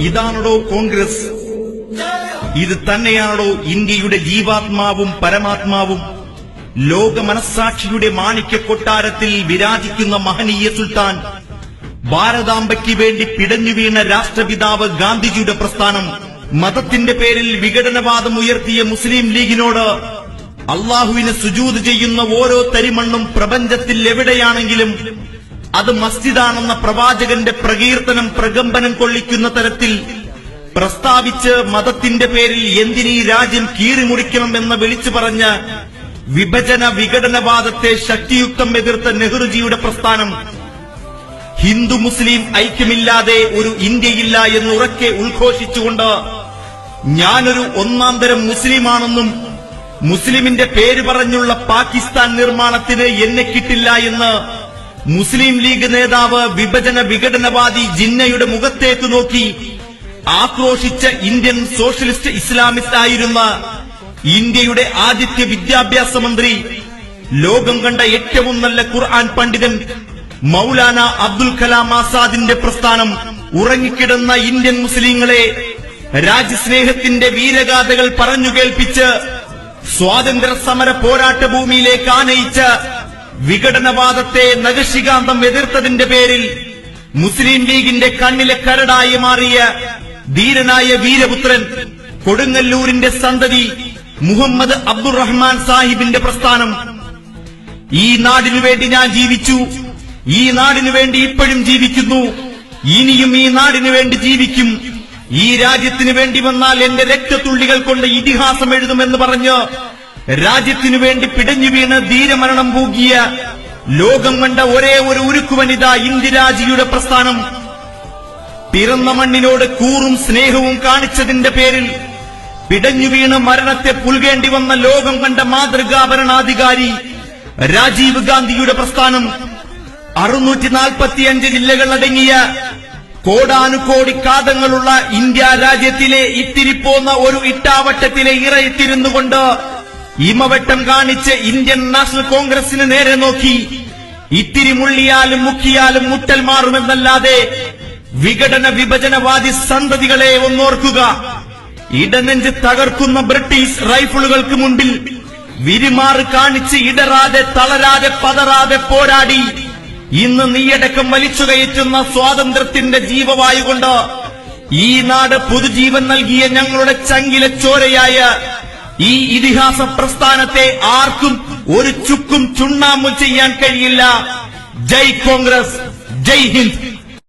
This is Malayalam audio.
ഇതാണോ കോൺഗ്രസ്? ഇത് തന്നെയാണോ ഇന്ത്യയുടെ ജീവാത്മാവും പരമാത്മാവും? ലോക മനസ്സാക്ഷിയുടെ മാണിക്യ കൊട്ടാരത്തിൽ വിരാജിക്കുന്ന മഹനീയ സുൽത്താൻ, ഭാരതാംബയ്ക്ക് വേണ്ടി പിടഞ്ഞു വീണ രാഷ്ട്രപിതാവ് ഗാന്ധിജിയുടെ പ്രസ്ഥാനം, മതത്തിന്റെ പേരിൽ വിഘടനവാദം ഉയർത്തിയ മുസ്ലിം ലീഗിനോട് അള്ളാഹുവിന് സുജൂദ് ചെയ്യുന്ന ഓരോ തരിമണ്ണും പ്രപഞ്ചത്തിൽ എവിടെയാണെങ്കിലും അത് മസ്ജിദാണെന്ന പ്രവാചകന്റെ പ്രകീർത്തനം പ്രകമ്പനം കൊള്ളിക്കുന്ന തരത്തിൽ പ്രസ്താവിച്ച് മതത്തിന്റെ പേരിൽ എന്തിനീ രാജ്യം കീറിമുറിക്കണമെന്ന് വിളിച്ചു പറഞ്ഞ വിഭജന വിഘടനവാദത്തെ ശക്തിയുക്തം എതിർത്ത നെഹ്റുജിയുടെ പ്രസ്ഥാനം, ഹിന്ദു മുസ്ലിം ഐക്യമില്ലാതെ ഒരു ഇന്ത്യയില്ല എന്നുറക്കെ ഉദ്ഘോഷിച്ചുകൊണ്ട് ഞാനൊരു ഒന്നാന്തരം മുസ്ലിമാണെന്നും മുസ്ലിമിന്റെ പേര് പറഞ്ഞുള്ള പാകിസ്ഥാൻ നിർമ്മാണത്തിന് എന്നെ കിട്ടില്ല എന്ന് മുസ്ലിം ലീഗ് നേതാവ് വിഭജന വിഘടനവാദി ജിന്നയുടെ മുഖത്തേക്ക് നോക്കി ആക്രോശിച്ച ഇന്ത്യൻ സോഷ്യലിസ്റ്റ് ഇസ്ലാമിസ്റ്റ് ആയിരുന്ന ഇന്ത്യയുടെ ആദ്യത്തെ വിദ്യാഭ്യാസ മന്ത്രി, ലോകം കണ്ട ഏറ്റവും നല്ല ഖുർആൻ പണ്ഡിതൻ മൗലാന അബ്ദുൽ കലാം ആസാദിന്റെ പ്രസ്ഥാനം ഉറങ്ങിക്കിടന്ന ഇന്ത്യൻ മുസ്ലിങ്ങളെ രാജ്യസ്നേഹത്തിന്റെ വീരഗാഥകൾ പറഞ്ഞു കേൾപ്പിച്ച് സ്വാതന്ത്ര്യ സമര പോരാട്ട ഭൂമിയിലേക്ക് ആനയിച്ച് വിഘടനവാദത്തെ നഖശികാന്തം എതിർത്തതിന്റെ പേരിൽ മുസ്ലിം ലീഗിന്റെ കണ്ണിലെ കരടായി മാറിയ ധീരനായ വീരപുത്രൻ, കൊടുങ്ങല്ലൂരിന്റെ സന്തതി മുഹമ്മദ് അബ്ദുറഹ്മാൻ സാഹിബിന്റെ പ്രസ്ഥാനം, ഈ നാടിനു വേണ്ടി ഞാൻ ജീവിച്ചു, ഈ നാടിനു വേണ്ടി ഇപ്പോഴും ജീവിക്കുന്നു, ഇനിയും ഈ നാടിനു വേണ്ടി ജീവിക്കും, ഈ രാജ്യത്തിനു വേണ്ടി വന്നാൽ എന്റെ രക്തത്തുള്ളികൾ കൊണ്ട് ഇതിഹാസം എഴുതുമെന്ന് പറഞ്ഞ് രാജ്യത്തിനു വേണ്ടി പിടഞ്ഞു വീണ് ധീരമരണം പൂകിയ ലോകം കണ്ട ഒരേ ഒരു ഉരുക്കുവനിത ഇന്ദിരാജിയുടെ പ്രസ്ഥാനം, പിറന്ന മണ്ണിനോട് കൂറും സ്നേഹവും കാണിച്ചതിന്റെ പേരിൽ പിടഞ്ഞു വീണ് മരണത്തെ പുൽകേണ്ടി വന്ന ലോകം കണ്ട മാതൃകാ ഭരണാധികാരി രാജീവ് ഗാന്ധിയുടെ പ്രസ്ഥാനം, 645 ജില്ലകൾ അടങ്ങിയ കോടാനുകോടി കാതങ്ങളുള്ള ഇന്ത്യ രാജ്യത്തിലെ ഇത്തിരിപ്പോന്ന ഒരു ഇട്ടാവട്ടത്തിലെ ഇറയിത്തിരുന്നുകൊണ്ട് ഇമവട്ടം കാണിച്ച് ഇന്ത്യൻ നാഷണൽ കോൺഗ്രസിന് നേരെ നോക്കി ഇത്തിരി മുള്ളിയാലും മുക്കിയാലും മുട്ടൽ മാറുമെന്നല്ലാതെ വിഘടന വിഭജനവാദി സന്തതികളെ ഒന്നോർക്കുക. ഇടനെഞ്ച് തകർക്കുന്ന ബ്രിട്ടീഷ് റൈഫിളുകൾക്ക് മുൻപിൽ വിരിമാറ് കാണിച്ച് ഇടറാതെ തളരാതെ പതറാതെ പോരാടി ഇന്ന് നീയടക്കം വലിച്ചുകയറ്റുന്ന സ്വാതന്ത്ര്യത്തിന്റെ ജീവവായുകൊണ്ട് ഈ നാട് പുതുജീവൻ നൽകിയ ഞങ്ങളുടെ ചങ്കിലെ ചോരയായ ഈ ഇതിഹാസ പ്രസ്ഥാനത്തെ ആർക്കും ഒരു ചുക്കും ചുണ്ണാമ്പും ചെയ്യാൻ കഴിയില്ല. ജയ് കോൺഗ്രസ്, ജയ് ഹിന്ദ്.